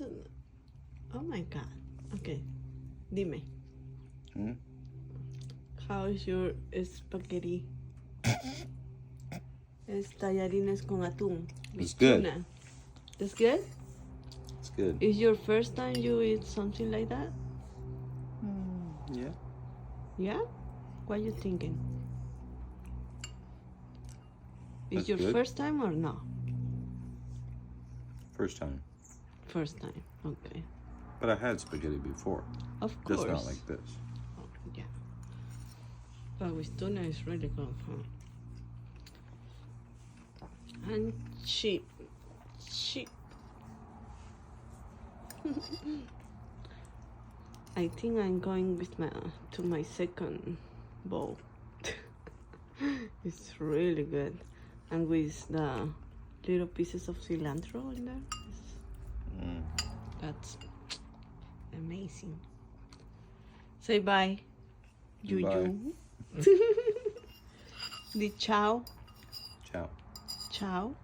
Oh my God. Okay. Dime. How is your spaghetti? Es tallarines con atún. It's good. Tuna. That's good? It's good. Is your first time you eat something like that? Yeah. Yeah? What are you thinking? Is That's your good. first time or no? First time. First time. Okay. But I had spaghetti before. Of course. Just not like this. Oh, yeah. But with tuna it's really good, huh? And cheap. Cheap. I think I'm going with to my second bowl. It's really good. And with the little pieces of cilantro in there. That's amazing. Say bye. Bye. Di ciao. Ciao. Ciao.